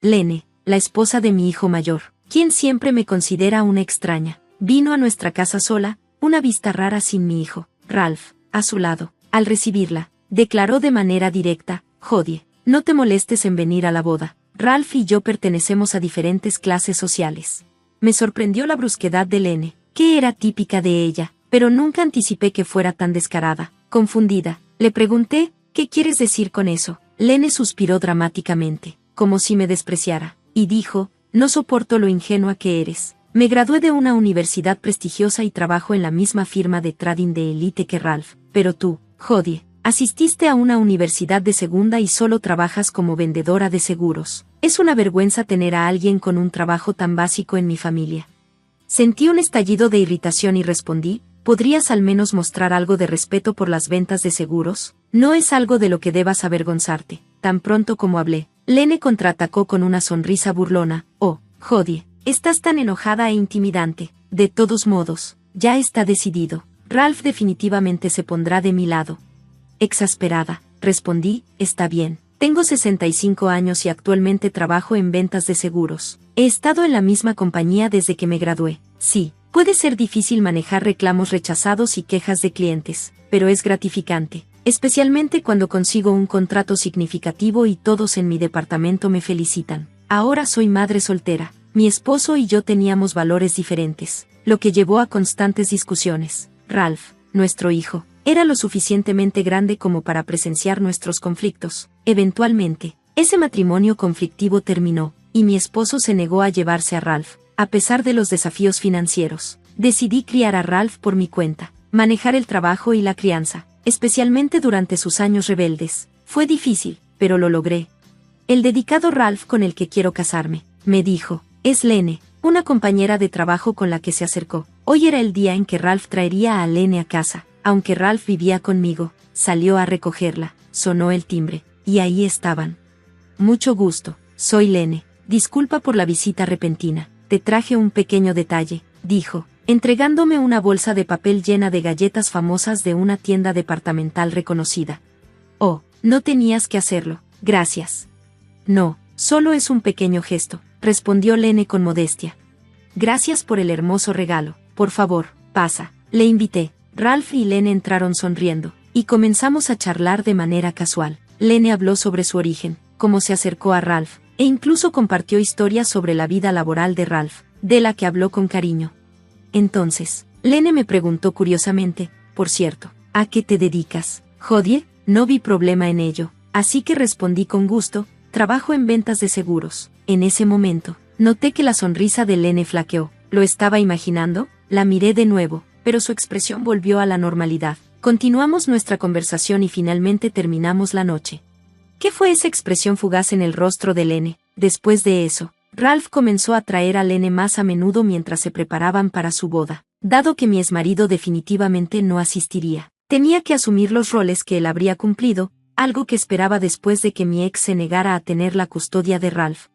Lene, la esposa de mi hijo mayor, quien siempre me considera una extraña. Vino a nuestra casa sola, una vista rara sin mi hijo, Ralph, a su lado. Al recibirla, declaró de manera directa: Jodie, no te molestes en venir a la boda. Ralph y yo pertenecemos a diferentes clases sociales. Me sorprendió la brusquedad de Lene, que era típica de ella, pero nunca anticipé que fuera tan descarada. Confundida, le pregunté: ¿qué quieres decir con eso? Lene suspiró dramáticamente, como si me despreciara, y dijo: no soporto lo ingenua que eres. Me gradué de una universidad prestigiosa y trabajo en la misma firma de trading de élite que Ralph, pero tú, Jodie, asististe a una universidad de segunda y solo trabajas como vendedora de seguros. Es una vergüenza tener a alguien con un trabajo tan básico en mi familia. Sentí un estallido de irritación y respondí: ¿podrías al menos mostrar algo de respeto por las ventas de seguros? No es algo de lo que debas avergonzarte. Tan pronto como hablé, Lene contraatacó con una sonrisa burlona: oh, Jodie, estás tan enojada e intimidante. De todos modos, ya está decidido. Ralph definitivamente se pondrá de mi lado. Exasperada, respondí: está bien. Tengo 65 años y actualmente trabajo en ventas de seguros. He estado en la misma compañía desde que me gradué. Sí, puede ser difícil manejar reclamos rechazados y quejas de clientes, pero es gratificante, especialmente cuando consigo un contrato significativo y todos en mi departamento me felicitan. Ahora soy madre soltera. Mi esposo y yo teníamos valores diferentes, lo que llevó a constantes discusiones. Ralph, nuestro hijo, era lo suficientemente grande como para presenciar nuestros conflictos. Eventualmente, ese matrimonio conflictivo terminó, y mi esposo se negó a llevarse a Ralph, a pesar de los desafíos financieros. Decidí criar a Ralph por mi cuenta, manejar el trabajo y la crianza, especialmente durante sus años rebeldes. Fue difícil, pero lo logré. El dedicado Ralph con el que quiero casarme, me dijo, es Lene, una compañera de trabajo con la que se acercó. Hoy era el día en que Ralph traería a Lene a casa. Aunque Ralph vivía conmigo, salió a recogerla, sonó el timbre, y ahí estaban. Mucho gusto, soy Lene. Disculpa por la visita repentina. Te traje un pequeño detalle, dijo, entregándome una bolsa de papel llena de galletas famosas de una tienda departamental reconocida. Oh, no tenías que hacerlo, gracias. No, solo es un pequeño gesto, respondió Lene con modestia. Gracias por el hermoso regalo. Por favor, pasa, le invité. Ralph y Lene entraron sonriendo, y comenzamos a charlar de manera casual. Lene habló sobre su origen, cómo se acercó a Ralph, e incluso compartió historias sobre la vida laboral de Ralph, de la que habló con cariño. Entonces, Lene me preguntó curiosamente: por cierto, ¿a qué te dedicas, Jodie? No vi problema en ello, así que respondí con gusto: trabajo en ventas de seguros. En ese momento, noté que la sonrisa de Lene flaqueó. ¿Lo estaba imaginando? La miré de nuevo, pero su expresión volvió a la normalidad. Continuamos nuestra conversación y finalmente terminamos la noche. ¿Qué fue esa expresión fugaz en el rostro de Lene? Después de eso, Ralph comenzó a traer a Lene más a menudo mientras se preparaban para su boda. Dado que mi exmarido definitivamente no asistiría, tenía que asumir los roles que él habría cumplido, algo que esperaba después de que mi ex se negara a tener la custodia de Ralph.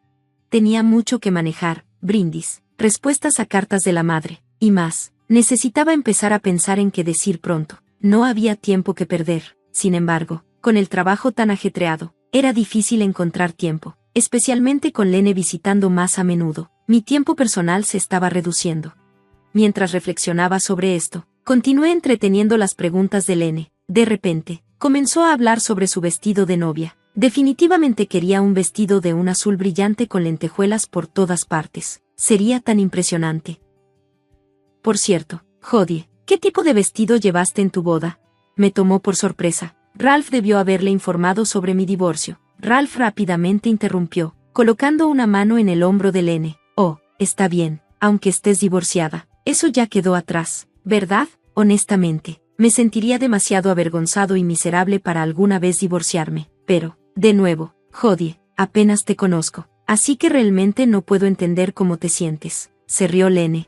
Tenía mucho que manejar: brindis, respuestas a cartas de la madre, y más. Necesitaba empezar a pensar en qué decir pronto. No había tiempo que perder. Sin embargo, con el trabajo tan ajetreado, era difícil encontrar tiempo, especialmente con Lene visitando más a menudo. Mi tiempo personal se estaba reduciendo. Mientras reflexionaba sobre esto, continué entreteniendo las preguntas de Lene. De repente, comenzó a hablar sobre su vestido de novia. Definitivamente quería un vestido de un azul brillante con lentejuelas por todas partes. Sería tan impresionante. Por cierto, Jodie, ¿qué tipo de vestido llevaste en tu boda? Me tomó por sorpresa. Ralph debió haberle informado sobre mi divorcio. Ralph rápidamente interrumpió, colocando una mano en el hombro de Lene. Oh, está bien, aunque estés divorciada. Eso ya quedó atrás, ¿verdad? Honestamente, me sentiría demasiado avergonzado y miserable para alguna vez divorciarme. Pero, de nuevo, Jodie, apenas te conozco, así que realmente no puedo entender cómo te sientes. Se rió Lene.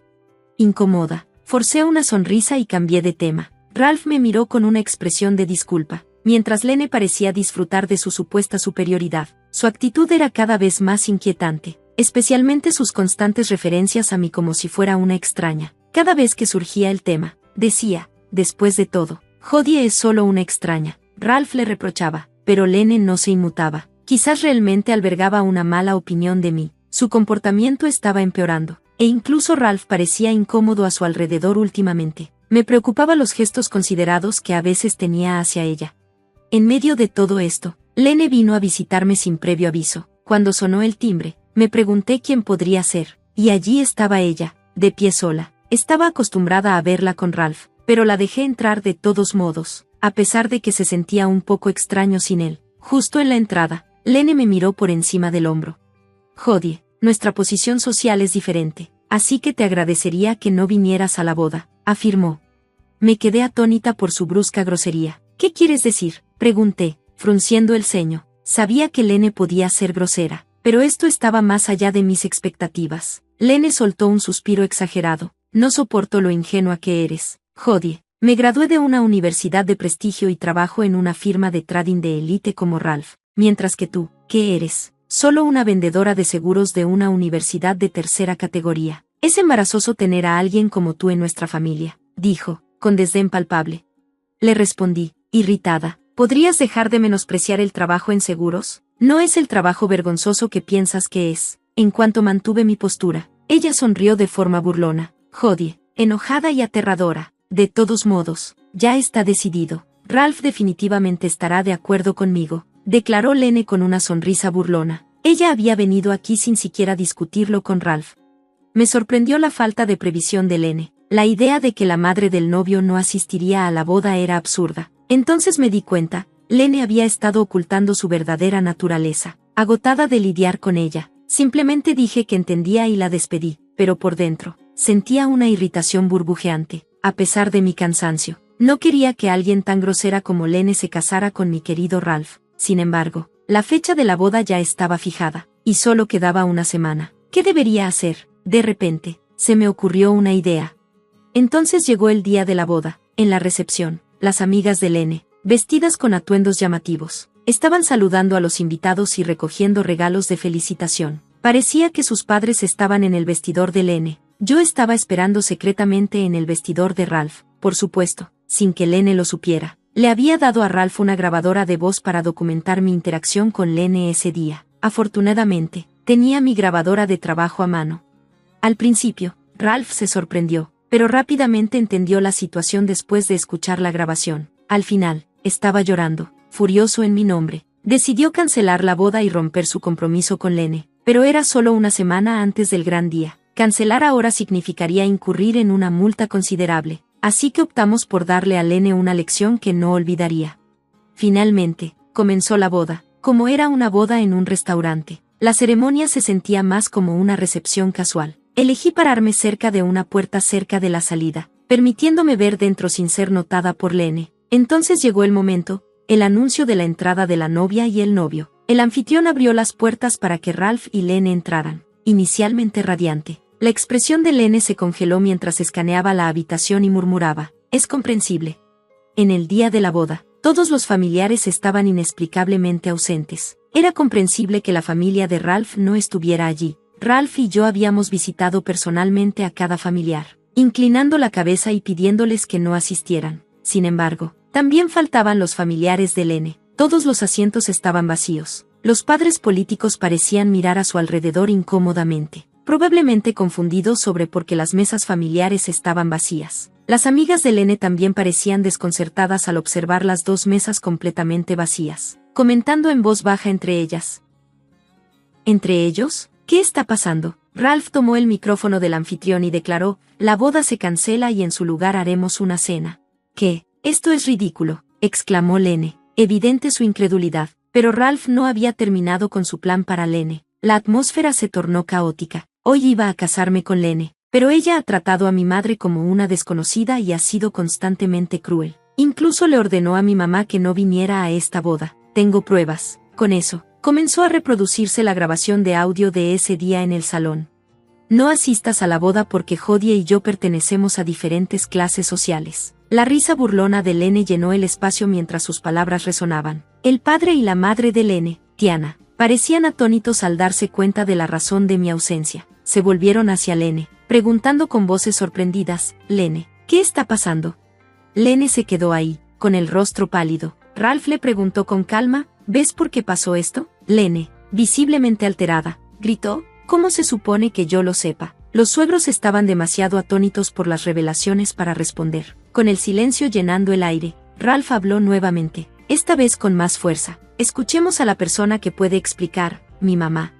Incómoda. Forcé una sonrisa y cambié de tema. Ralph me miró con una expresión de disculpa, mientras Lene parecía disfrutar de su supuesta superioridad. Su actitud era cada vez más inquietante, especialmente sus constantes referencias a mí como si fuera una extraña. Cada vez que surgía el tema, decía, después de todo, Jodie es solo una extraña. Ralph le reprochaba, pero Lene no se inmutaba. Quizás realmente albergaba una mala opinión de mí. Su comportamiento estaba empeorando, e incluso Ralph parecía incómodo a su alrededor últimamente. Me preocupaba los gestos considerados que a veces tenía hacia ella. En medio de todo esto, Lene vino a visitarme sin previo aviso. Cuando sonó el timbre, me pregunté quién podría ser, y allí estaba ella, de pie sola. Estaba acostumbrada a verla con Ralph, pero la dejé entrar de todos modos, a pesar de que se sentía un poco extraño sin él. Justo en la entrada, Lene me miró por encima del hombro. Jodie, nuestra posición social es diferente, así que te agradecería que no vinieras a la boda, afirmó. Me quedé atónita por su brusca grosería. ¿Qué quieres decir?, pregunté, frunciendo el ceño. Sabía que Lene podía ser grosera, pero esto estaba más allá de mis expectativas. Lene soltó un suspiro exagerado. No soporto lo ingenua que eres, Jodie. Me gradué de una universidad de prestigio y trabajo en una firma de trading de élite como Ralph, mientras que tú, ¿qué eres? Solo una vendedora de seguros de una universidad de tercera categoría. Es embarazoso tener a alguien como tú en nuestra familia, dijo, con desdén palpable. Le respondí, irritada. ¿Podrías dejar de menospreciar el trabajo en seguros? No es el trabajo vergonzoso que piensas que es. En cuanto mantuve mi postura, ella sonrió de forma burlona. Jodie, enojada y aterradora. De todos modos, ya está decidido. Ralph definitivamente estará de acuerdo conmigo, declaró Lene con una sonrisa burlona. Ella había venido aquí sin siquiera discutirlo con Ralph. Me sorprendió la falta de previsión de Lene. La idea de que la madre del novio no asistiría a la boda era absurda. Entonces me di cuenta, Lene había estado ocultando su verdadera naturaleza. Agotada de lidiar con ella, simplemente dije que entendía y la despedí, pero por dentro, sentía una irritación burbujeante. A pesar de mi cansancio, no quería que alguien tan grosera como Lene se casara con mi querido Ralph. Sin embargo, la fecha de la boda ya estaba fijada, y solo quedaba una semana. ¿Qué debería hacer? De repente, se me ocurrió una idea. Entonces llegó el día de la boda. En la recepción, las amigas de Lene, vestidas con atuendos llamativos, estaban saludando a los invitados y recogiendo regalos de felicitación. Parecía que sus padres estaban en el vestidor de Lene. Yo estaba esperando secretamente en el vestidor de Ralph, por supuesto, sin que Lene lo supiera. Le había dado a Ralph una grabadora de voz para documentar mi interacción con Lene ese día. Afortunadamente, tenía mi grabadora de trabajo a mano. Al principio, Ralph se sorprendió, pero rápidamente entendió la situación después de escuchar la grabación. Al final, estaba llorando, furioso en mi nombre. Decidió cancelar la boda y romper su compromiso con Lene, pero era solo una semana antes del gran día. Cancelar ahora significaría incurrir en una multa considerable, así que optamos por darle a Lene una lección que no olvidaría. Finalmente, comenzó la boda. Como era una boda en un restaurante, la ceremonia se sentía más como una recepción casual. Elegí pararme cerca de una puerta cerca de la salida, permitiéndome ver dentro sin ser notada por Lene. Entonces llegó el momento, el anuncio de la entrada de la novia y el novio. El anfitrión abrió las puertas para que Ralph y Lene entraran. Inicialmente radiante, la expresión de Lene se congeló mientras escaneaba la habitación y murmuraba, «Es comprensible». En el día de la boda, todos los familiares estaban inexplicablemente ausentes. Era comprensible que la familia de Ralph no estuviera allí. Ralph y yo habíamos visitado personalmente a cada familiar, inclinando la cabeza y pidiéndoles que no asistieran. Sin embargo, también faltaban los familiares de Lene. Todos los asientos estaban vacíos. Los padres políticos parecían mirar a su alrededor incómodamente, probablemente confundidos sobre por qué las mesas familiares estaban vacías. Las amigas de Lene también parecían desconcertadas al observar las dos mesas completamente vacías, comentando en voz baja entre ellas. ¿Entre ellos? ¿Qué está pasando? Ralph tomó el micrófono del anfitrión y declaró, «La boda se cancela y en su lugar haremos una cena». «¿Qué? Esto es ridículo», exclamó Lene, evidente su incredulidad. Pero Ralph no había terminado con su plan para Lene. La atmósfera se tornó caótica. Hoy iba a casarme con Lene, pero ella ha tratado a mi madre como una desconocida y ha sido constantemente cruel. Incluso le ordenó a mi mamá que no viniera a esta boda. Tengo pruebas. Con eso, comenzó a reproducirse la grabación de audio de ese día en el salón. No asistas a la boda porque Jodie y yo pertenecemos a diferentes clases sociales. La risa burlona de Lene llenó el espacio mientras sus palabras resonaban. El padre y la madre de Lene, Tiana, parecían atónitos al darse cuenta de la razón de mi ausencia. Se volvieron hacia Lene, preguntando con voces sorprendidas, «Lene, ¿qué está pasando?» Lene se quedó ahí, con el rostro pálido. Ralph le preguntó con calma, «¿Ves por qué pasó esto?» Lene, visiblemente alterada, gritó, ¿cómo se supone que yo lo sepa? Los suegros estaban demasiado atónitos por las revelaciones para responder. Con el silencio llenando el aire, Ralph habló nuevamente, esta vez con más fuerza. Escuchemos a la persona que puede explicar, mi mamá.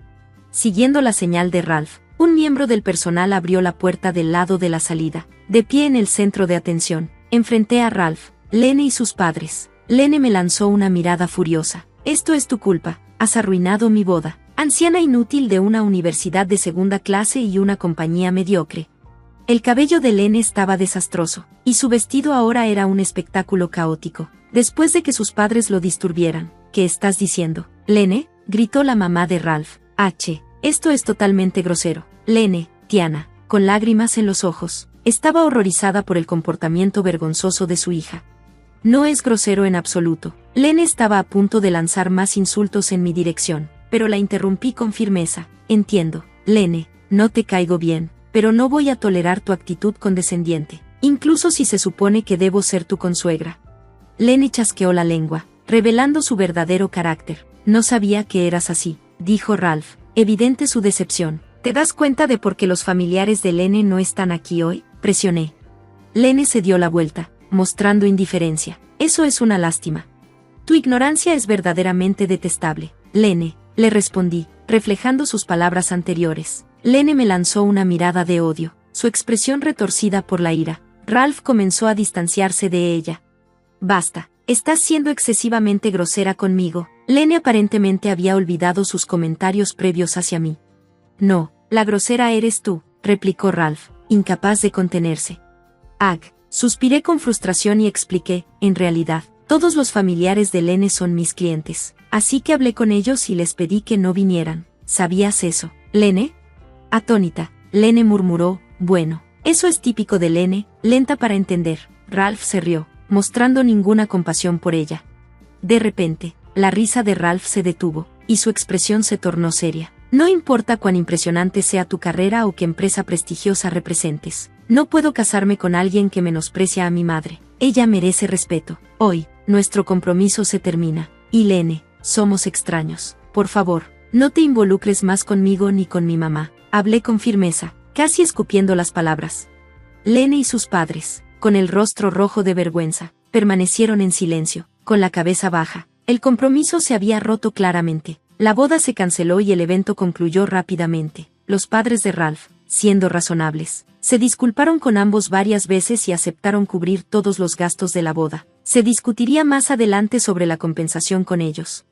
Siguiendo la señal de Ralph, un miembro del personal abrió la puerta del lado de la salida. De pie en el centro de atención, enfrenté a Ralph, Lene y sus padres. Lene me lanzó una mirada furiosa. Esto es tu culpa, has arruinado mi boda. Anciana inútil de una universidad de segunda clase y una compañía mediocre. El cabello de Lene estaba desastroso, y su vestido ahora era un espectáculo caótico. Después de que sus padres lo disturbieran, ¿qué estás diciendo? Lene, gritó la mamá de Ralph. Esto es totalmente grosero. Lene, Tiana, con lágrimas en los ojos, estaba horrorizada por el comportamiento vergonzoso de su hija. No es grosero en absoluto. Lene estaba a punto de lanzar más insultos en mi dirección, pero la interrumpí con firmeza. Entiendo, Lene, no te caigo bien, pero no voy a tolerar tu actitud condescendiente, incluso si se supone que debo ser tu consuegra. Lene chasqueó la lengua, revelando su verdadero carácter. No sabía que eras así, dijo Ralph, evidente su decepción. ¿Te das cuenta de por qué los familiares de Lene no están aquí hoy? Presioné. Lene se dio la vuelta, mostrando indiferencia. Eso es una lástima. Tu ignorancia es verdaderamente detestable, Lene, le respondí, reflejando sus palabras anteriores. Lene me lanzó una mirada de odio, su expresión retorcida por la ira. Ralph comenzó a distanciarse de ella. Basta, estás siendo excesivamente grosera conmigo. Lene aparentemente había olvidado sus comentarios previos hacia mí. No, la grosera eres tú, replicó Ralph, incapaz de contenerse. Suspiré con frustración y expliqué, en realidad, todos los familiares de Lene son mis clientes, así que hablé con ellos y les pedí que no vinieran. ¿Sabías eso, Lene? Atónita, Lene murmuró, bueno, eso es típico de Lene, lenta para entender. Ralph se rió, mostrando ninguna compasión por ella. De repente, la risa de Ralph se detuvo, y su expresión se tornó seria. No importa cuán impresionante sea tu carrera o qué empresa prestigiosa representes, no puedo casarme con alguien que menosprecia a mi madre. Ella merece respeto. Hoy, nuestro compromiso se termina. Y Lene, somos extraños. Por favor, no te involucres más conmigo ni con mi mamá. Hablé con firmeza, casi escupiendo las palabras. Lene y sus padres, con el rostro rojo de vergüenza, permanecieron en silencio, con la cabeza baja. El compromiso se había roto claramente. La boda se canceló y el evento concluyó rápidamente. Los padres de Ralph, siendo razonables, se disculparon con ambos varias veces y aceptaron cubrir todos los gastos de la boda. Se discutiría más adelante sobre la compensación con ellos.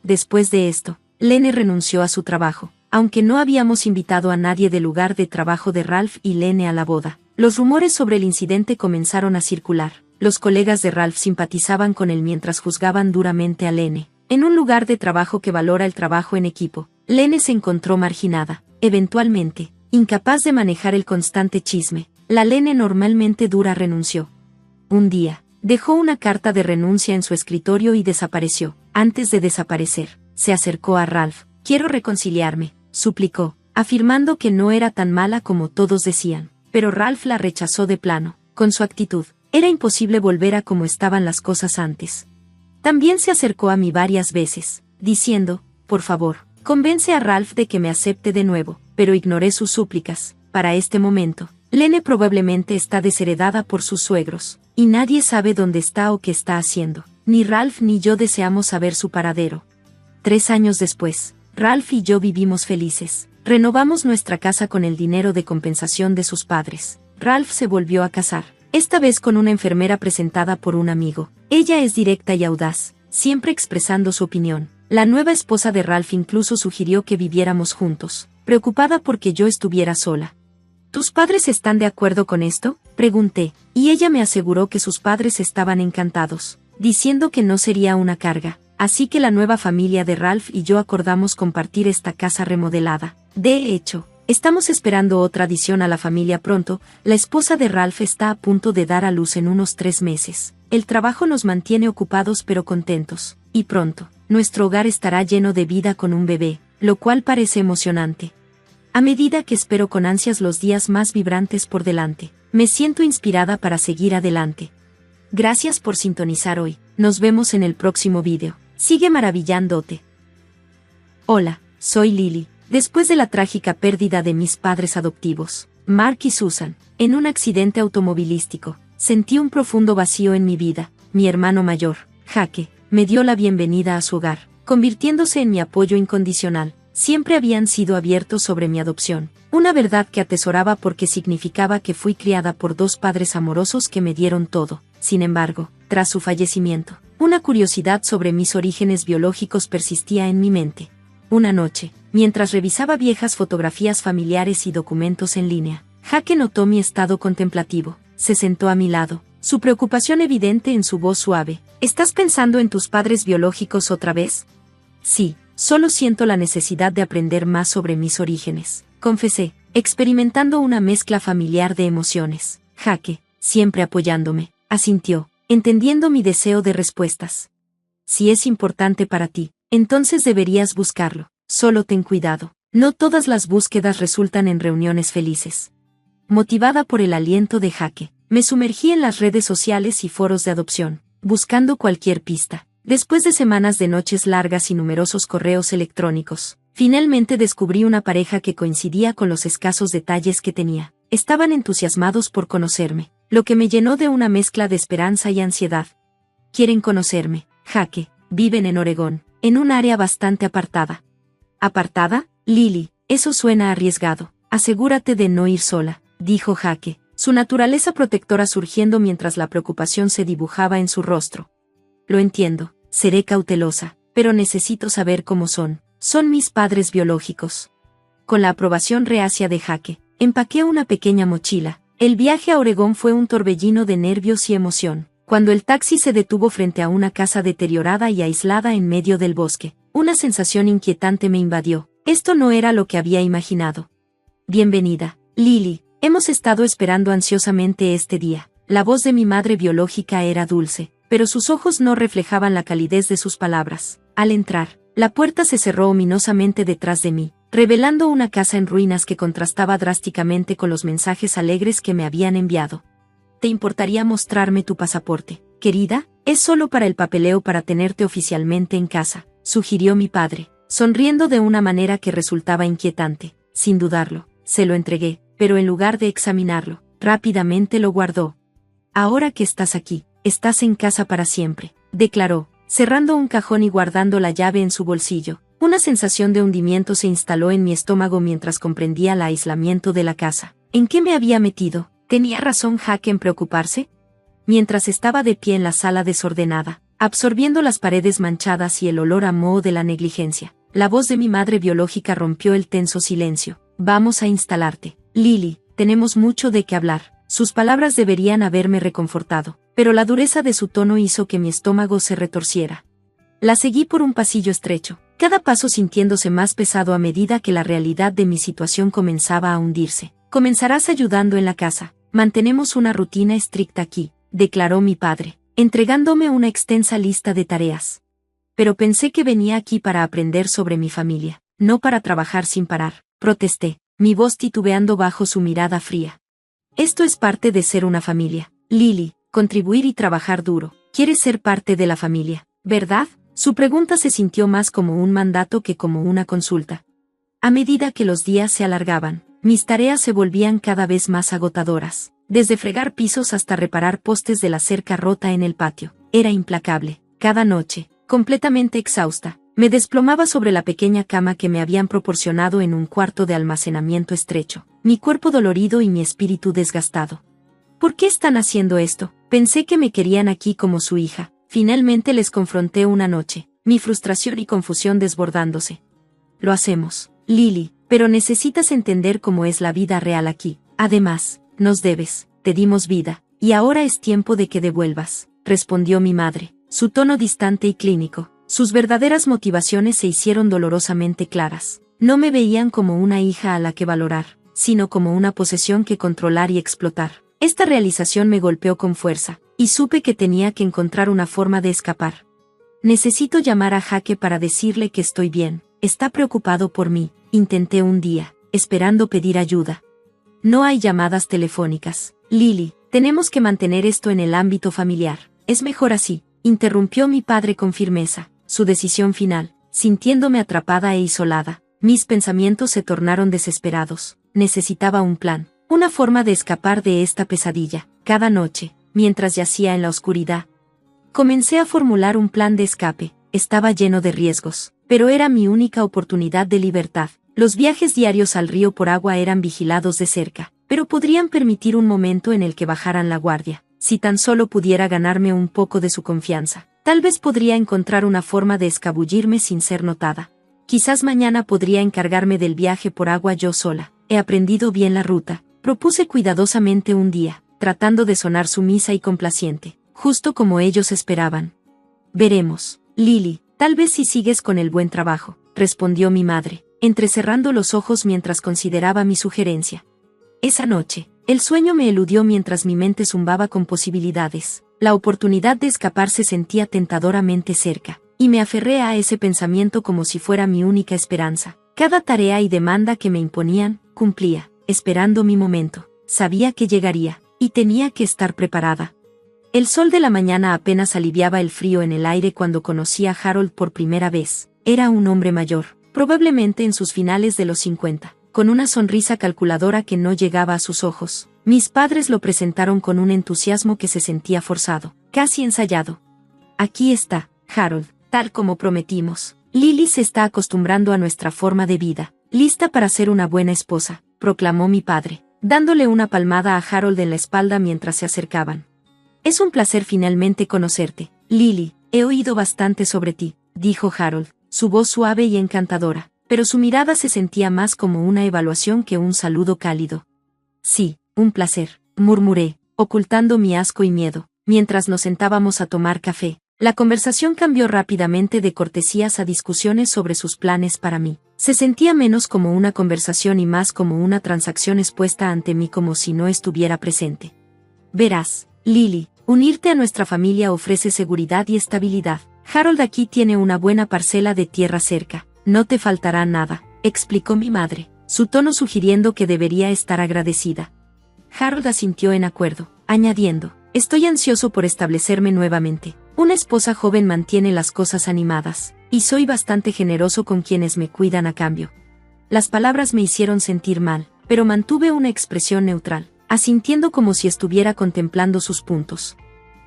Después de esto, Lene renunció a su trabajo, aunque no habíamos invitado a nadie del lugar de trabajo de Ralph y Lene a la boda. Los rumores sobre el incidente comenzaron a circular. Los colegas de Ralph simpatizaban con él mientras juzgaban duramente a Lene. En un lugar de trabajo que valora el trabajo en equipo, Lene se encontró marginada. Eventualmente, incapaz de manejar el constante chisme, la Lene normalmente dura renunció. Un día, dejó una carta de renuncia en su escritorio y desapareció. Antes de desaparecer, se acercó a Ralph. Quiero reconciliarme, suplicó, afirmando que no era tan mala como todos decían. Pero Ralph la rechazó de plano. Con su actitud, era imposible volver a como estaban las cosas antes. También se acercó a mí varias veces, diciendo, por favor, convence a Ralph de que me acepte de nuevo, pero ignoré sus súplicas. Para este momento, Lene probablemente está desheredada por sus suegros, y nadie sabe dónde está o qué está haciendo. Ni Ralph ni yo deseamos saber su paradero. 3 años después, Ralph y yo vivimos felices. Renovamos nuestra casa con el dinero de compensación de sus padres. Ralph se volvió a casar, esta vez con una enfermera presentada por un amigo. Ella es directa y audaz, siempre expresando su opinión. La nueva esposa de Ralph incluso sugirió que viviéramos juntos, preocupada porque yo estuviera sola. ¿Tus padres están de acuerdo con esto?, pregunté, y ella me aseguró que sus padres estaban encantados, diciendo que no sería una carga. Así que la nueva familia de Ralph y yo acordamos compartir esta casa remodelada. De hecho, estamos esperando otra adición a la familia pronto. La esposa de Ralph está a punto de dar a luz en unos 3 meses. El trabajo nos mantiene ocupados pero contentos. Y pronto, nuestro hogar estará lleno de vida con un bebé, lo cual parece emocionante. A medida que espero con ansias los días más vibrantes por delante, me siento inspirada para seguir adelante. Gracias por sintonizar hoy. Nos vemos en el próximo vídeo. Sigue maravillándote. Hola, soy Lily. Después de la trágica pérdida de mis padres adoptivos, Mark y Susan, en un accidente automovilístico, sentí un profundo vacío en mi vida. Mi hermano mayor, Jake, me dio la bienvenida a su hogar, convirtiéndose en mi apoyo incondicional. Siempre habían sido abiertos sobre mi adopción, una verdad que atesoraba porque significaba que fui criada por dos padres amorosos que me dieron todo. Sin embargo, tras su fallecimiento, una curiosidad sobre mis orígenes biológicos persistía en mi mente. Una noche, mientras revisaba viejas fotografías familiares y documentos en línea, Jake notó mi estado contemplativo. Se sentó a mi lado, su preocupación evidente en su voz suave. ¿Estás pensando en tus padres biológicos otra vez? Sí, solo siento la necesidad de aprender más sobre mis orígenes, confesé, experimentando una mezcla familiar de emociones. Jake, siempre apoyándome, asintió, entendiendo mi deseo de respuestas. Si es importante para ti, entonces deberías buscarlo. Solo ten cuidado. No todas las búsquedas resultan en reuniones felices. Motivada por el aliento de Jake, me sumergí en las redes sociales y foros de adopción, buscando cualquier pista. Después de semanas de noches largas y numerosos correos electrónicos, finalmente descubrí una pareja que coincidía con los escasos detalles que tenía. Estaban entusiasmados por conocerme, lo que me llenó de una mezcla de esperanza y ansiedad. Quieren conocerme, Jake. Viven en Oregón, en un área bastante apartada. ¿Apartada? Lily, eso suena arriesgado. Asegúrate de no ir sola, dijo Jake, su naturaleza protectora surgiendo mientras la preocupación se dibujaba en su rostro. Lo entiendo, seré cautelosa, pero necesito saber cómo son. Son mis padres biológicos. Con la aprobación reacia de Jake, empaqué una pequeña mochila. El viaje a Oregón fue un torbellino de nervios y emoción. Cuando el taxi se detuvo frente a una casa deteriorada y aislada en medio del bosque, una sensación inquietante me invadió. Esto no era lo que había imaginado. Bienvenida, Lily. Hemos estado esperando ansiosamente este día. La voz de mi madre biológica era dulce, pero sus ojos no reflejaban la calidez de sus palabras. Al entrar, la puerta se cerró ominosamente detrás de mí, revelando una casa en ruinas que contrastaba drásticamente con los mensajes alegres que me habían enviado. ¿Te importaría mostrarme tu pasaporte, querida? Es solo para el papeleo para tenerte oficialmente en casa, sugirió mi padre, sonriendo de una manera que resultaba inquietante. Sin dudarlo, se lo entregué, pero en lugar de examinarlo, rápidamente lo guardó. Ahora que estás aquí, estás en casa para siempre, declaró, cerrando un cajón y guardando la llave en su bolsillo. Una sensación de hundimiento se instaló en mi estómago mientras comprendía el aislamiento de la casa. ¿En qué me había metido? ¿Tenía razón Jake en preocuparse? Mientras estaba de pie en la sala desordenada, absorbiendo las paredes manchadas y el olor a moho de la negligencia, la voz de mi madre biológica rompió el tenso silencio. Vamos a instalarte, Lily, tenemos mucho de qué hablar. Sus palabras deberían haberme reconfortado, pero la dureza de su tono hizo que mi estómago se retorciera. La seguí por un pasillo estrecho, cada paso sintiéndose más pesado a medida que la realidad de mi situación comenzaba a hundirse. Comenzarás ayudando en la casa. Mantenemos una rutina estricta aquí, declaró mi padre, entregándome una extensa lista de tareas. Pero pensé que venía aquí para aprender sobre mi familia, no para trabajar sin parar, protesté, mi voz titubeando bajo su mirada fría. Esto es parte de ser una familia, Lily, contribuir y trabajar duro. Quieres ser parte de la familia, ¿verdad? Su pregunta se sintió más como un mandato que como una consulta. A medida que los días se alargaban, mis tareas se volvían cada vez más agotadoras. Desde fregar pisos hasta reparar postes de la cerca rota en el patio. Era implacable. Cada noche, completamente exhausta, me desplomaba sobre la pequeña cama que me habían proporcionado en un cuarto de almacenamiento estrecho, mi cuerpo dolorido y mi espíritu desgastado. ¿Por qué están haciendo esto? Pensé que me querían aquí como su hija. Finalmente les confronté una noche, mi frustración y confusión desbordándose. Lo hacemos, Lily, pero necesitas entender cómo es la vida real aquí. Además, nos debes, te dimos vida, y ahora es tiempo de que devuelvas, respondió mi madre, su tono distante y clínico. Sus verdaderas motivaciones se hicieron dolorosamente claras. No me veían como una hija a la que valorar, sino como una posesión que controlar y explotar. Esta realización me golpeó con fuerza, y supe que tenía que encontrar una forma de escapar. Necesito llamar a Jake para decirle que estoy bien. Está preocupado por mí, intenté un día, esperando pedir ayuda. No hay llamadas telefónicas. Lily, tenemos que mantener esto en el ámbito familiar. Es mejor así, interrumpió mi padre con firmeza. Su decisión final, sintiéndome atrapada e isolada. Mis pensamientos se tornaron desesperados. Necesitaba un plan, una forma de escapar de esta pesadilla. Cada noche, mientras yacía en la oscuridad, comencé a formular un plan de escape. Estaba lleno de riesgos, pero era mi única oportunidad de libertad. Los viajes diarios al río por agua eran vigilados de cerca, pero podrían permitir un momento en el que bajaran la guardia. Si tan solo pudiera ganarme un poco de su confianza, tal vez podría encontrar una forma de escabullirme sin ser notada. Quizás mañana podría encargarme del viaje por agua yo sola. He aprendido bien la ruta, propuse cuidadosamente un día, tratando de sonar sumisa y complaciente, justo como ellos esperaban. Veremos, Lily, tal vez si sigues con el buen trabajo, respondió mi madre, entrecerrando los ojos mientras consideraba mi sugerencia. Esa noche, el sueño me eludió mientras mi mente zumbaba con posibilidades. La oportunidad de escapar se sentía tentadoramente cerca, y me aferré a ese pensamiento como si fuera mi única esperanza. Cada tarea y demanda que me imponían, cumplía, esperando mi momento. Sabía que llegaría, y tenía que estar preparada. El sol de la mañana apenas aliviaba el frío en el aire cuando conocí a Harold por primera vez. Era un hombre mayor, probablemente en sus finales de los 50, con una sonrisa calculadora que no llegaba a sus ojos. Mis padres lo presentaron con un entusiasmo que se sentía forzado, casi ensayado. Aquí está, Harold, tal como prometimos. Lily se está acostumbrando a nuestra forma de vida, lista para ser una buena esposa, proclamó mi padre, dándole una palmada a Harold en la espalda mientras se acercaban. Es un placer finalmente conocerte, Lily. He oído bastante sobre ti, dijo Harold, su voz suave y encantadora, pero su mirada se sentía más como una evaluación que un saludo cálido. Sí, un placer, murmuré, ocultando mi asco y miedo, mientras nos sentábamos a tomar café. La conversación cambió rápidamente de cortesías a discusiones sobre sus planes para mí. Se sentía menos como una conversación y más como una transacción expuesta ante mí como si no estuviera presente. Verás, Lily, unirte a nuestra familia ofrece seguridad y estabilidad. Harold aquí tiene una buena parcela de tierra cerca. No te faltará nada, explicó mi madre, su tono sugiriendo que debería estar agradecida. Harold asintió en acuerdo, añadiendo, estoy ansioso por establecerme nuevamente. Una esposa joven mantiene las cosas animadas, y soy bastante generoso con quienes me cuidan a cambio. Las palabras me hicieron sentir mal, pero mantuve una expresión neutral, asintiendo como si estuviera contemplando sus puntos.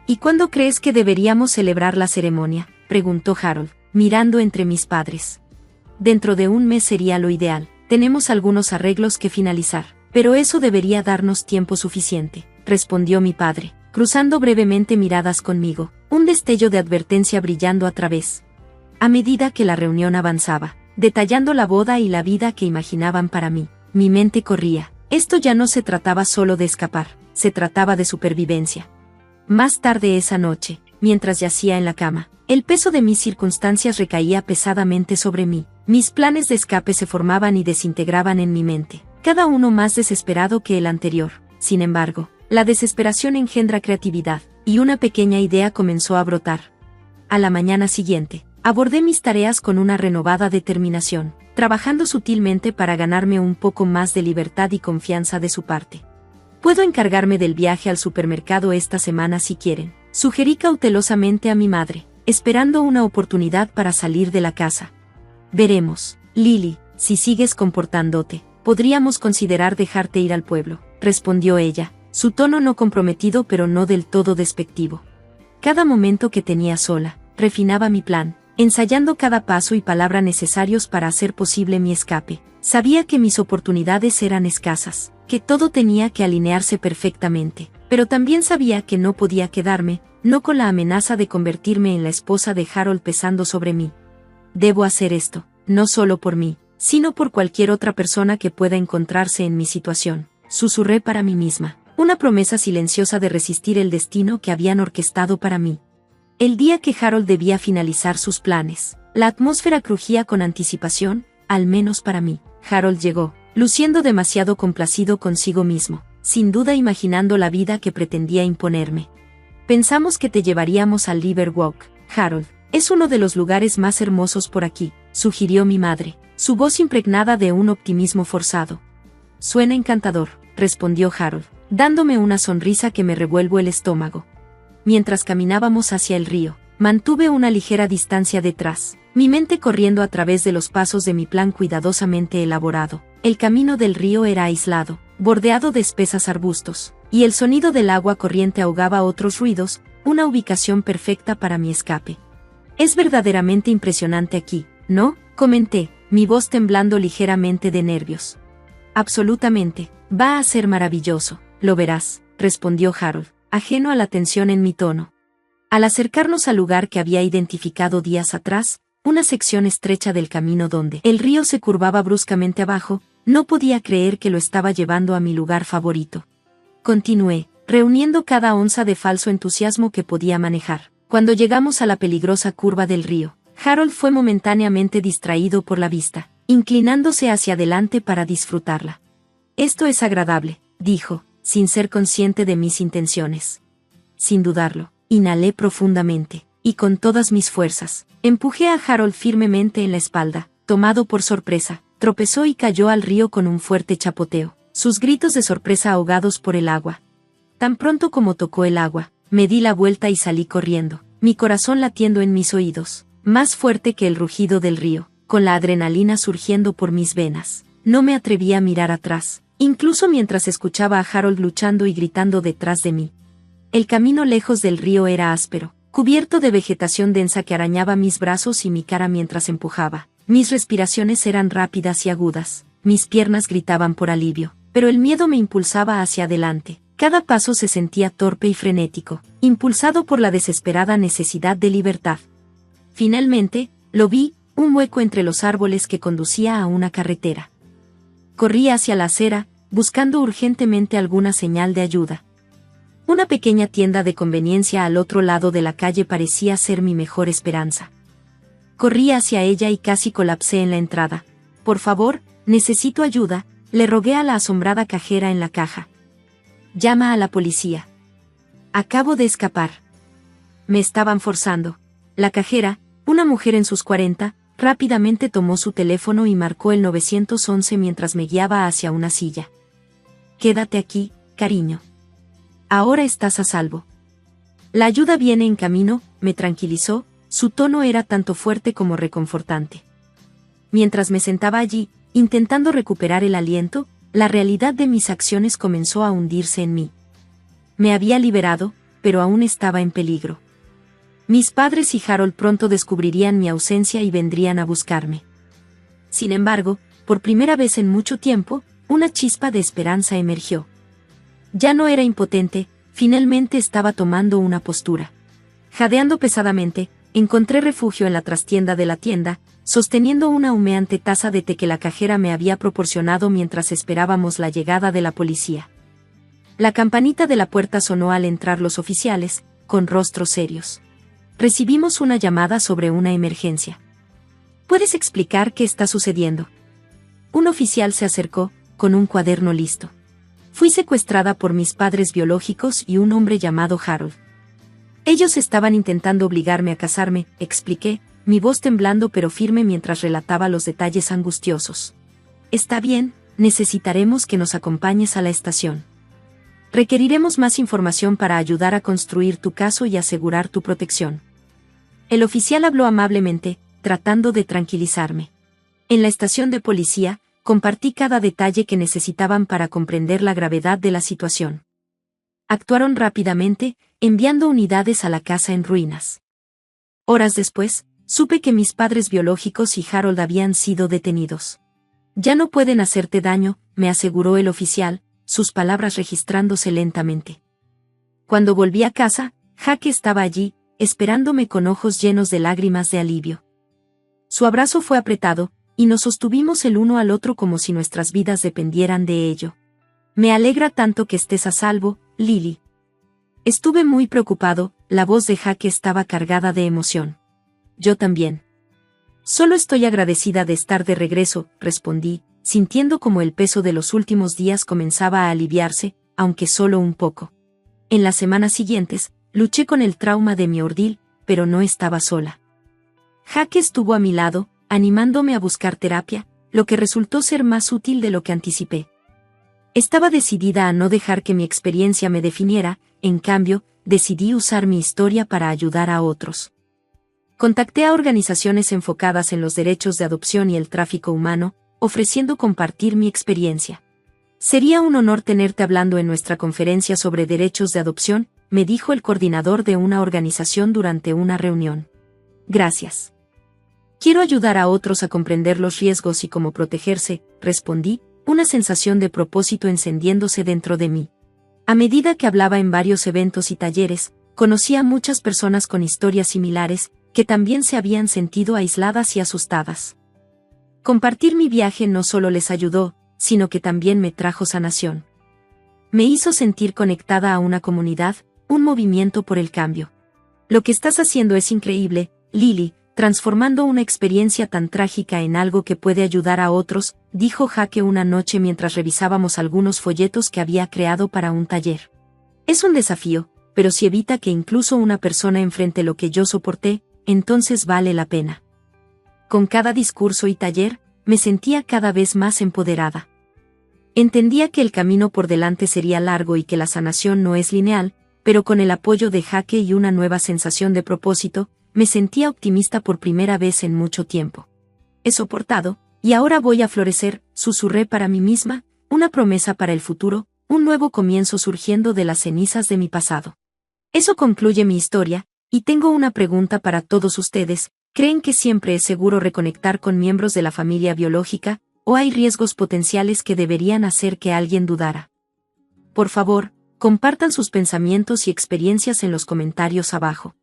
¿Y cuándo crees que deberíamos celebrar la ceremonia?, preguntó Harold, mirando entre mis padres. Dentro de un mes sería lo ideal. Tenemos algunos arreglos que finalizar, pero eso debería darnos tiempo suficiente, respondió mi padre, cruzando brevemente miradas conmigo, un destello de advertencia brillando a través. A medida que la reunión avanzaba, detallando la boda y la vida que imaginaban para mí, mi mente corría. Esto ya no se trataba solo de escapar, se trataba de supervivencia. Más tarde esa noche, mientras yacía en la cama, el peso de mis circunstancias recaía pesadamente sobre mí. Mis planes de escape se formaban y desintegraban en mi mente, cada uno más desesperado que el anterior. Sin embargo, la desesperación engendra creatividad, y una pequeña idea comenzó a brotar. A la mañana siguiente, abordé mis tareas con una renovada determinación, trabajando sutilmente para ganarme un poco más de libertad y confianza de su parte. Puedo encargarme del viaje al supermercado esta semana si quieren, sugerí cautelosamente a mi madre, esperando una oportunidad para salir de la casa. Veremos, Lily, si sigues comportándote, podríamos considerar dejarte ir al pueblo, respondió ella, su tono no comprometido pero no del todo despectivo. Cada momento que tenía sola, refinaba mi plan, ensayando cada paso y palabra necesarios para hacer posible mi escape. Sabía que mis oportunidades eran escasas, que todo tenía que alinearse perfectamente, pero también sabía que no podía quedarme, no con la amenaza de convertirme en la esposa de Harold pesando sobre mí. Debo hacer esto, no solo por mí, sino por cualquier otra persona que pueda encontrarse en mi situación, susurré para mí misma, una promesa silenciosa de resistir el destino que habían orquestado para mí. El día que Harold debía finalizar sus planes, la atmósfera crujía con anticipación, al menos para mí. Harold llegó, luciendo demasiado complacido consigo mismo, sin duda imaginando la vida que pretendía imponerme. Pensamos que te llevaríamos al Riverwalk, Harold. Es uno de los lugares más hermosos por aquí, sugirió mi madre, su voz impregnada de un optimismo forzado. Suena encantador, respondió Harold, dándome una sonrisa que me revuelvo el estómago. Mientras caminábamos hacia el río, mantuve una ligera distancia detrás, mi mente corriendo a través de los pasos de mi plan cuidadosamente elaborado. El camino del río era aislado, bordeado de espesas arbustos, y el sonido del agua corriente ahogaba otros ruidos, una ubicación perfecta para mi escape. Es verdaderamente impresionante aquí, ¿no? Comenté, mi voz temblando ligeramente de nervios. Absolutamente, va a ser maravilloso, lo verás, respondió Harold, ajeno a la tensión en mi tono. Al acercarnos al lugar que había identificado días atrás, una sección estrecha del camino donde el río se curvaba bruscamente abajo, no podía creer que lo estaba llevando a mi lugar favorito. Continué, reuniendo cada onza de falso entusiasmo que podía manejar. Cuando llegamos a la peligrosa curva del río, Harold fue momentáneamente distraído por la vista, inclinándose hacia adelante para disfrutarla. Esto es agradable, dijo, sin ser consciente de mis intenciones. Sin dudarlo, inhalé profundamente, y con todas mis fuerzas, empujé a Harold firmemente en la espalda. Tomado por sorpresa, tropezó y cayó al río con un fuerte chapoteo, sus gritos de sorpresa ahogados por el agua. Tan pronto como tocó el agua, me di la vuelta y salí corriendo, mi corazón latiendo en mis oídos, más fuerte que el rugido del río, con la adrenalina surgiendo por mis venas. No me atreví a mirar atrás, incluso mientras escuchaba a Harold luchando y gritando detrás de mí. El camino lejos del río era áspero, cubierto de vegetación densa que arañaba mis brazos y mi cara mientras empujaba. Mis respiraciones eran rápidas y agudas, mis piernas gritaban por alivio, pero el miedo me impulsaba hacia adelante. Cada paso se sentía torpe y frenético, impulsado por la desesperada necesidad de libertad. Finalmente, lo vi, un hueco entre los árboles que conducía a una carretera. Corrí hacia la acera, buscando urgentemente alguna señal de ayuda. Una pequeña tienda de conveniencia al otro lado de la calle parecía ser mi mejor esperanza. Corrí hacia ella y casi colapsé en la entrada. Por favor, necesito ayuda, le rogué a la asombrada cajera en la caja. Llama a la policía. Acabo de escapar. Me estaban forzando. La cajera, una mujer en sus 40, rápidamente tomó su teléfono y marcó el 911 mientras me guiaba hacia una silla. Quédate aquí, cariño. Ahora estás a salvo. La ayuda viene en camino, me tranquilizó, su tono era tanto fuerte como reconfortante. Mientras me sentaba allí, intentando recuperar el aliento, la realidad de mis acciones comenzó a hundirse en mí. Me había liberado, pero aún estaba en peligro. Mis padres y Harold pronto descubrirían mi ausencia y vendrían a buscarme. Sin embargo, por primera vez en mucho tiempo, una chispa de esperanza emergió. Ya no era impotente, finalmente estaba tomando una postura. Jadeando pesadamente, encontré refugio en la trastienda de la tienda, sosteniendo una humeante taza de té que la cajera me había proporcionado mientras esperábamos la llegada de la policía. La campanita de la puerta sonó al entrar los oficiales, con rostros serios. Recibimos una llamada sobre una emergencia. ¿Puedes explicar qué está sucediendo? Un oficial se acercó, con un cuaderno listo. Fui secuestrada por mis padres biológicos y un hombre llamado Harold. Ellos estaban intentando obligarme a casarme, expliqué, mi voz temblando pero firme mientras relataba los detalles angustiosos. Está bien, necesitaremos que nos acompañes a la estación. Requeriremos más información para ayudar a construir tu caso y asegurar tu protección. El oficial habló amablemente, tratando de tranquilizarme. En la estación de policía, compartí cada detalle que necesitaban para comprender la gravedad de la situación. Actuaron rápidamente, enviando unidades a la casa en ruinas. Horas después, supe que mis padres biológicos y Harold habían sido detenidos. Ya no pueden hacerte daño, me aseguró el oficial, sus palabras registrándose lentamente. Cuando volví a casa, Jaque estaba allí, esperándome con ojos llenos de lágrimas de alivio. Su abrazo fue apretado, y nos sostuvimos el uno al otro como si nuestras vidas dependieran de ello. Me alegra tanto que estés a salvo, Lily. Estuve muy preocupado, la voz de Jaque estaba cargada de emoción. Yo también. Solo estoy agradecida de estar de regreso, respondí, sintiendo como el peso de los últimos días comenzaba a aliviarse, aunque solo un poco. En las semanas siguientes, luché con el trauma de mi ordeal, pero no estaba sola. Jaque estuvo a mi lado, animándome a buscar terapia, lo que resultó ser más útil de lo que anticipé. Estaba decidida a no dejar que mi experiencia me definiera, en cambio, decidí usar mi historia para ayudar a otros. Contacté a organizaciones enfocadas en los derechos de adopción y el tráfico humano, ofreciendo compartir mi experiencia. Sería un honor tenerte hablando en nuestra conferencia sobre derechos de adopción, me dijo el coordinador de una organización durante una reunión. Gracias. Quiero ayudar a otros a comprender los riesgos y cómo protegerse, respondí, una sensación de propósito encendiéndose dentro de mí. A medida que hablaba en varios eventos y talleres, conocí a muchas personas con historias similares, que también se habían sentido aisladas y asustadas. Compartir mi viaje no solo les ayudó, sino que también me trajo sanación. Me hizo sentir conectada a una comunidad, un movimiento por el cambio. Lo que estás haciendo es increíble, Lily, transformando una experiencia tan trágica en algo que puede ayudar a otros, dijo Jaque una noche mientras revisábamos algunos folletos que había creado para un taller. Es un desafío, pero si evita que incluso una persona enfrente lo que yo soporté, entonces vale la pena. Con cada discurso y taller, me sentía cada vez más empoderada. Entendía que el camino por delante sería largo y que la sanación no es lineal, pero con el apoyo de Jaque y una nueva sensación de propósito, me sentía optimista por primera vez en mucho tiempo. He soportado, y ahora voy a florecer, susurré para mí misma, una promesa para el futuro, un nuevo comienzo surgiendo de las cenizas de mi pasado. Eso concluye mi historia, y tengo una pregunta para todos ustedes. ¿Creen que siempre es seguro reconectar con miembros de la familia biológica, o hay riesgos potenciales que deberían hacer que alguien dudara? Por favor, compartan sus pensamientos y experiencias en los comentarios abajo.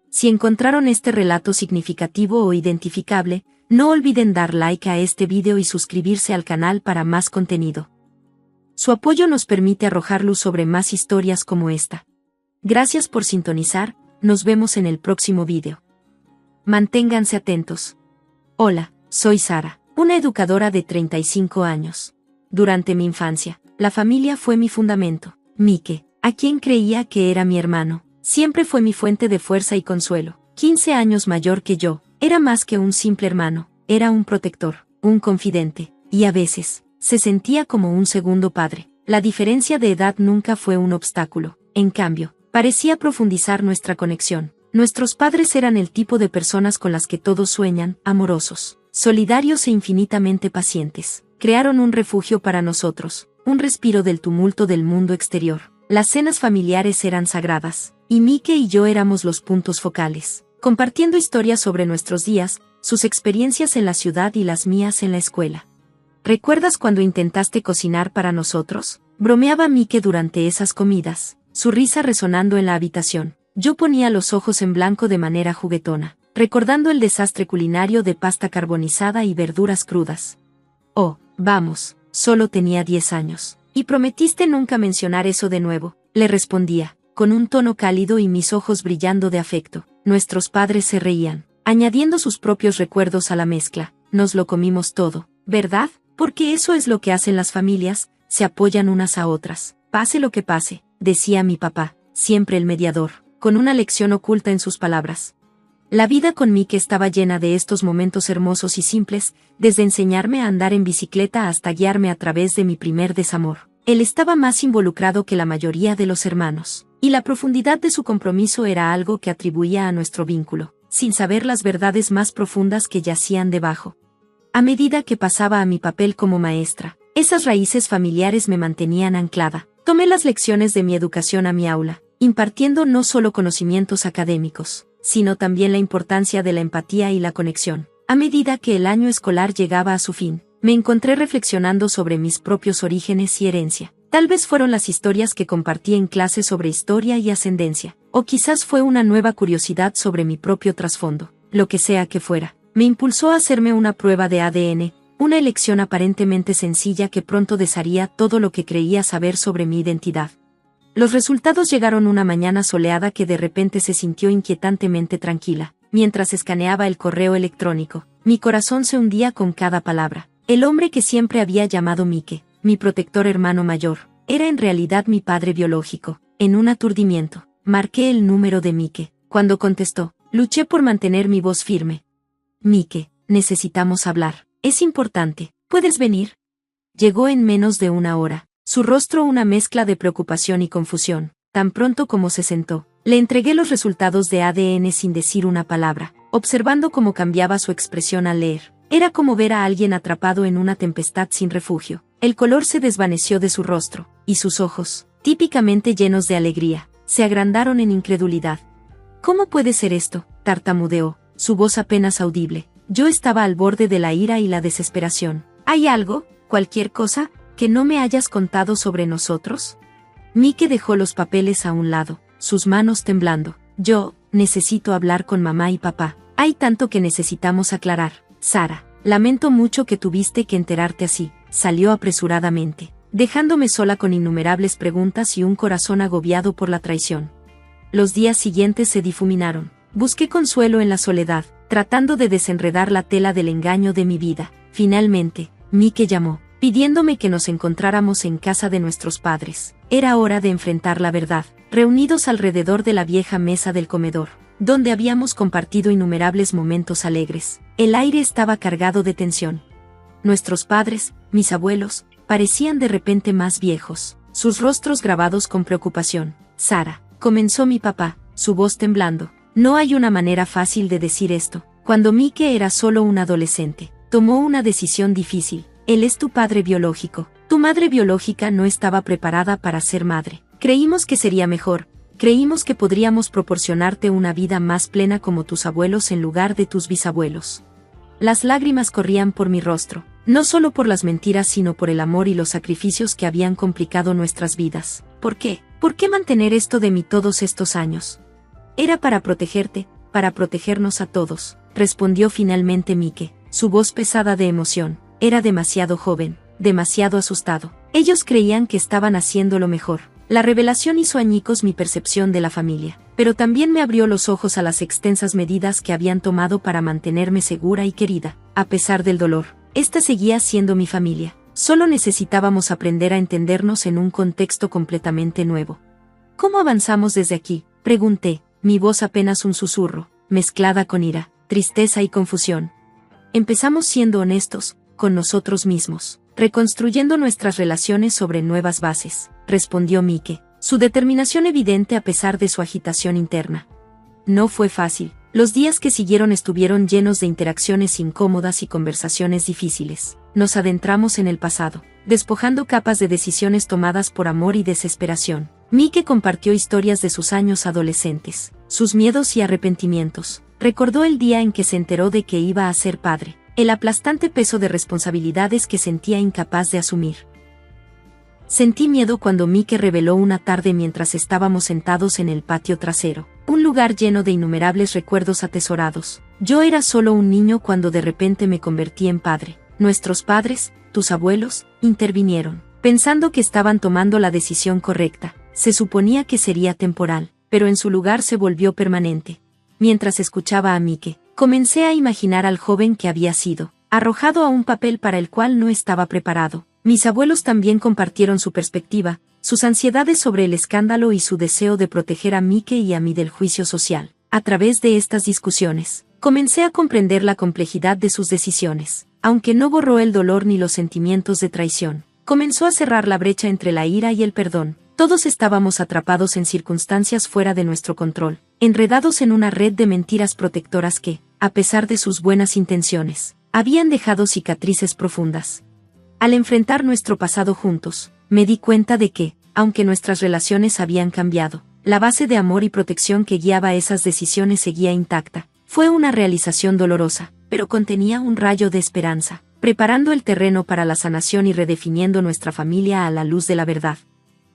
Si encontraron este relato significativo o identificable, no olviden dar like a este video y suscribirse al canal para más contenido. Su apoyo nos permite arrojar luz sobre más historias como esta. Gracias por sintonizar, nos vemos en el próximo video. Manténganse atentos. Hola, soy Sara, una educadora de 35 años. Durante mi infancia, la familia fue mi fundamento. Mike, a quien creía que era mi hermano, siempre fue mi fuente de fuerza y consuelo. 15 años mayor que yo, era más que un simple hermano, era un protector, un confidente, y a veces, se sentía como un segundo padre. La diferencia de edad nunca fue un obstáculo, en cambio, parecía profundizar nuestra conexión. Nuestros padres eran el tipo de personas con las que todos sueñan, amorosos, solidarios e infinitamente pacientes. Crearon un refugio para nosotros, un respiro del tumulto del mundo exterior. Las cenas familiares eran sagradas, y Mike y yo éramos los puntos focales, compartiendo historias sobre nuestros días, sus experiencias en la ciudad y las mías en la escuela. ¿Recuerdas cuando intentaste cocinar para nosotros? Bromeaba Mike durante esas comidas, su risa resonando en la habitación. Yo ponía los ojos en blanco de manera juguetona, recordando el desastre culinario de pasta carbonizada y verduras crudas. Oh, vamos, solo tenía 10 años. Y prometiste nunca mencionar eso de nuevo, le respondía, con un tono cálido y mis ojos brillando de afecto. Nuestros padres se reían, añadiendo sus propios recuerdos a la mezcla. Nos lo comimos todo, ¿verdad? Porque eso es lo que hacen las familias, se apoyan unas a otras. Pase lo que pase, decía mi papá, siempre el mediador, con una lección oculta en sus palabras. La vida con Mike estaba llena de estos momentos hermosos y simples, desde enseñarme a andar en bicicleta hasta guiarme a través de mi primer desamor. Él estaba más involucrado que la mayoría de los hermanos, y la profundidad de su compromiso era algo que atribuía a nuestro vínculo, sin saber las verdades más profundas que yacían debajo. A medida que pasaba a mi papel como maestra, esas raíces familiares me mantenían anclada. Tomé las lecciones de mi educación a mi aula, impartiendo no solo conocimientos académicos, sino también la importancia de la empatía y la conexión. A medida que el año escolar llegaba a su fin, me encontré reflexionando sobre mis propios orígenes y herencia. Tal vez fueron las historias que compartí en clase sobre historia y ascendencia, o quizás fue una nueva curiosidad sobre mi propio trasfondo. Lo que sea que fuera, me impulsó a hacerme una prueba de ADN, una elección aparentemente sencilla que pronto desharía todo lo que creía saber sobre mi identidad. Los resultados llegaron una mañana soleada que de repente se sintió inquietantemente tranquila. Mientras escaneaba el correo electrónico, mi corazón se hundía con cada palabra. El hombre que siempre había llamado Mike, mi protector hermano mayor, era en realidad mi padre biológico. En un aturdimiento, marqué el número de Mike. Cuando contestó, luché por mantener mi voz firme. Mike, necesitamos hablar. Es importante. ¿Puedes venir? Llegó en menos de una hora. Su rostro una mezcla de preocupación y confusión. Tan pronto como se sentó, le entregué los resultados de ADN sin decir una palabra. observando cómo cambiaba su expresión al leer. Era como ver a alguien atrapado en una tempestad sin refugio. El color se desvaneció de su rostro, y sus ojos, típicamente llenos de alegría, se agrandaron en incredulidad. ¿Cómo puede ser esto?, tartamudeó, su voz apenas audible. Yo estaba al borde de la ira y la desesperación. ¿Hay algo, cualquier cosa, que no me hayas contado sobre nosotros? Mike dejó los papeles a un lado, sus manos temblando. Yo necesito hablar con mamá y papá. Hay tanto que necesitamos aclarar. Sara, lamento mucho que tuviste que enterarte así. Salió apresuradamente, dejándome sola con innumerables preguntas y un corazón agobiado por la traición. Los días siguientes se difuminaron. Busqué consuelo en la soledad, tratando de desenredar la tela del engaño de mi vida. Finalmente, Mike llamó, pidiéndome que nos encontráramos en casa de nuestros padres. Era hora de enfrentar la verdad, reunidos alrededor de la vieja mesa del comedor, donde habíamos compartido innumerables momentos alegres. El aire estaba cargado de tensión. Nuestros padres, mis abuelos, parecían de repente más viejos, sus rostros grabados con preocupación. Sara, comenzó mi papá, su voz temblando. No hay una manera fácil de decir esto. Cuando Mike era solo un adolescente, tomó una decisión difícil. Él es tu padre biológico. Tu madre biológica no estaba preparada para ser madre. Creímos que sería mejor. Creímos que podríamos proporcionarte una vida más plena como tus abuelos en lugar de tus bisabuelos. Las lágrimas corrían por mi rostro, no solo por las mentiras sino por el amor y los sacrificios que habían complicado nuestras vidas. ¿Por qué? ¿Por qué mantener esto de mí todos estos años? Era para protegerte, para protegernos a todos, respondió finalmente Mike, su voz pesada de emoción. Era demasiado joven, demasiado asustado. Ellos creían que estaban haciendo lo mejor. La revelación hizo añicos mi percepción de la familia, pero también me abrió los ojos a las extensas medidas que habían tomado para mantenerme segura y querida. A pesar del dolor, esta seguía siendo mi familia. Solo necesitábamos aprender a entendernos en un contexto completamente nuevo. ¿Cómo avanzamos desde aquí?, pregunté, mi voz apenas un susurro, mezclada con ira, tristeza y confusión. Empezamos siendo honestos con nosotros mismos, reconstruyendo nuestras relaciones sobre nuevas bases, respondió Mike, su determinación evidente a pesar de su agitación interna. No fue fácil. Los días que siguieron estuvieron llenos de interacciones incómodas y conversaciones difíciles. Nos adentramos en el pasado, despojando capas de decisiones tomadas por amor y desesperación. Mike compartió historias de sus años adolescentes, sus miedos y arrepentimientos. Recordó el día en que se enteró de que iba a ser padre, el aplastante peso de responsabilidades que sentía incapaz de asumir. Sentí miedo cuando Mike reveló una tarde mientras estábamos sentados en el patio trasero, un lugar lleno de innumerables recuerdos atesorados. Yo era solo un niño cuando de repente me convertí en padre. Nuestros padres, tus abuelos, intervinieron, pensando que estaban tomando la decisión correcta. Se suponía que sería temporal, pero en su lugar se volvió permanente. Mientras escuchaba a Mike, comencé a imaginar al joven que había sido, arrojado a un papel para el cual no estaba preparado. Mis abuelos también compartieron su perspectiva, sus ansiedades sobre el escándalo y su deseo de proteger a Mike y a mí del juicio social. A través de estas discusiones, comencé a comprender la complejidad de sus decisiones. Aunque no borró el dolor ni los sentimientos de traición, comenzó a cerrar la brecha entre la ira y el perdón. Todos estábamos atrapados en circunstancias fuera de nuestro control, enredados en una red de mentiras protectoras que, a pesar de sus buenas intenciones, habían dejado cicatrices profundas. Al enfrentar nuestro pasado juntos, me di cuenta de que, aunque nuestras relaciones habían cambiado, la base de amor y protección que guiaba esas decisiones seguía intacta. Fue una realización dolorosa, pero contenía un rayo de esperanza, preparando el terreno para la sanación y redefiniendo nuestra familia a la luz de la verdad.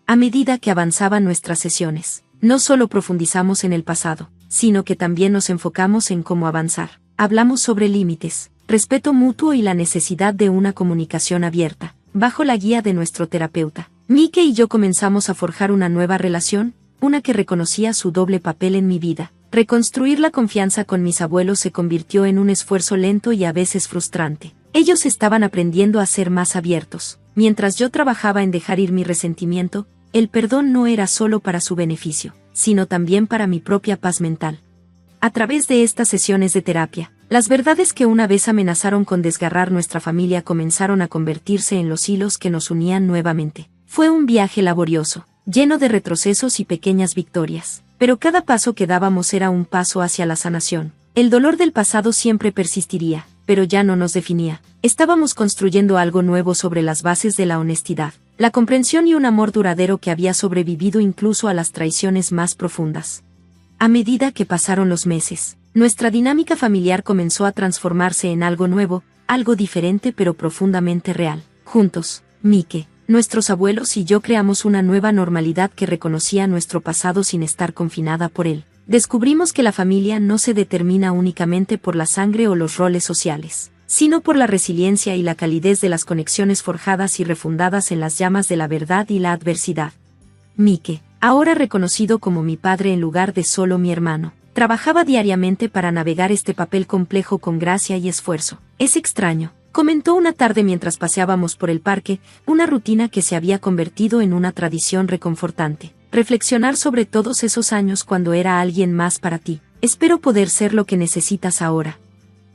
A medida que avanzaban nuestras sesiones, no solo profundizamos en el pasado, sino que también nos enfocamos en cómo avanzar. Hablamos sobre límites, respeto mutuo y la necesidad de una comunicación abierta. Bajo la guía de nuestro terapeuta, Mike y yo comenzamos a forjar una nueva relación, una que reconocía su doble papel en mi vida. Reconstruir la confianza con mis abuelos se convirtió en un esfuerzo lento y a veces frustrante. Ellos estaban aprendiendo a ser más abiertos. Mientras yo trabajaba en dejar ir mi resentimiento, el perdón no era solo para su beneficio, sino también para mi propia paz mental. A través de estas sesiones de terapia, las verdades que una vez amenazaron con desgarrar nuestra familia comenzaron a convertirse en los hilos que nos unían nuevamente. Fue un viaje laborioso, lleno de retrocesos y pequeñas victorias, pero cada paso que dábamos era un paso hacia la sanación. El dolor del pasado siempre persistiría, pero ya no nos definía. Estábamos construyendo algo nuevo sobre las bases de la honestidad, la comprensión y un amor duradero que había sobrevivido incluso a las traiciones más profundas. A medida que pasaron los meses, nuestra dinámica familiar comenzó a transformarse en algo nuevo, algo diferente pero profundamente real. Juntos, Mike, nuestros abuelos y yo creamos una nueva normalidad que reconocía nuestro pasado sin estar confinada por él. Descubrimos que la familia no se determina únicamente por la sangre o los roles sociales, sino por la resiliencia y la calidez de las conexiones forjadas y refundadas en las llamas de la verdad y la adversidad. Mike, ahora reconocido como mi padre en lugar de solo mi hermano, trabajaba diariamente para navegar este papel complejo con gracia y esfuerzo. Es extraño, comentó una tarde mientras paseábamos por el parque, una rutina que se había convertido en una tradición reconfortante. Reflexionar sobre todos esos años cuando era alguien más para ti. Espero poder ser lo que necesitas ahora.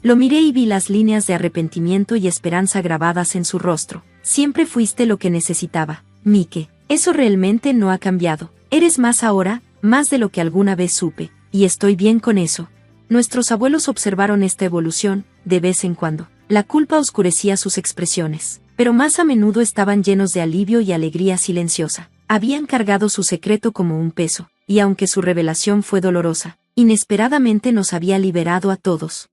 Lo miré y vi las líneas de arrepentimiento y esperanza grabadas en su rostro. Siempre fuiste lo que necesitaba, Mike. Eso realmente no ha cambiado. Eres más ahora, más de lo que alguna vez supe, y estoy bien con eso. Nuestros abuelos observaron esta evolución, de vez en cuando. La culpa oscurecía sus expresiones, pero más a menudo estaban llenos de alivio y alegría silenciosa. Habían cargado su secreto como un peso, y aunque su revelación fue dolorosa, inesperadamente nos había liberado a todos.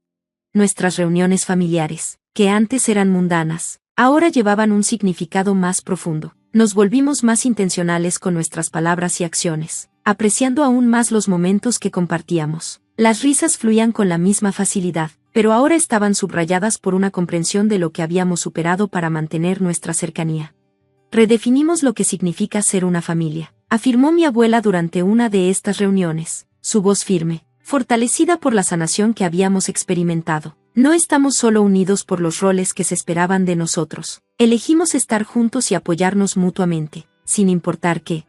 Nuestras reuniones familiares, que antes eran mundanas, ahora llevaban un significado más profundo. Nos volvimos más intencionales con nuestras palabras y acciones, apreciando aún más los momentos que compartíamos. Las risas fluían con la misma facilidad, pero ahora estaban subrayadas por una comprensión de lo que habíamos superado para mantener nuestra cercanía. Redefinimos lo que significa ser una familia, afirmó mi abuela durante una de estas reuniones, su voz firme, fortalecida por la sanación que habíamos experimentado. No estamos solo unidos por los roles que se esperaban de nosotros. Elegimos estar juntos y apoyarnos mutuamente, sin importar qué.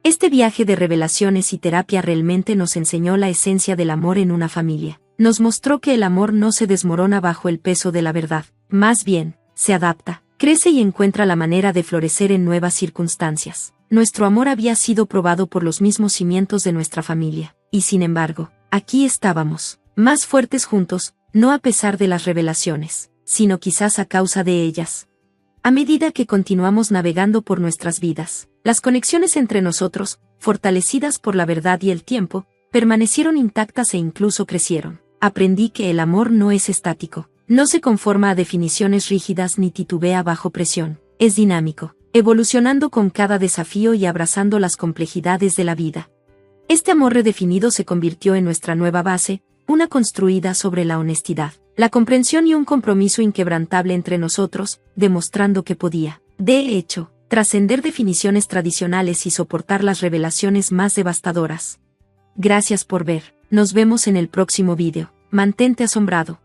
Este viaje de revelaciones y terapia realmente nos enseñó la esencia del amor en una familia. Nos mostró que el amor no se desmorona bajo el peso de la verdad, más bien, se adapta, crece y encuentra la manera de florecer en nuevas circunstancias. Nuestro amor había sido probado por los mismos cimientos de nuestra familia, y sin embargo, aquí estábamos, más fuertes juntos, no a pesar de las revelaciones, sino quizás a causa de ellas. A medida que continuamos navegando por nuestras vidas, las conexiones entre nosotros, fortalecidas por la verdad y el tiempo, permanecieron intactas e incluso crecieron. Aprendí que el amor no es estático, no se conforma a definiciones rígidas ni titubea bajo presión, es dinámico, evolucionando con cada desafío y abrazando las complejidades de la vida. Este amor redefinido se convirtió en nuestra nueva base, una construida sobre la honestidad, la comprensión y un compromiso inquebrantable entre nosotros, demostrando que podía, de hecho, trascender definiciones tradicionales y soportar las revelaciones más devastadoras. Gracias por ver, nos vemos en el próximo vídeo, mantente asombrado.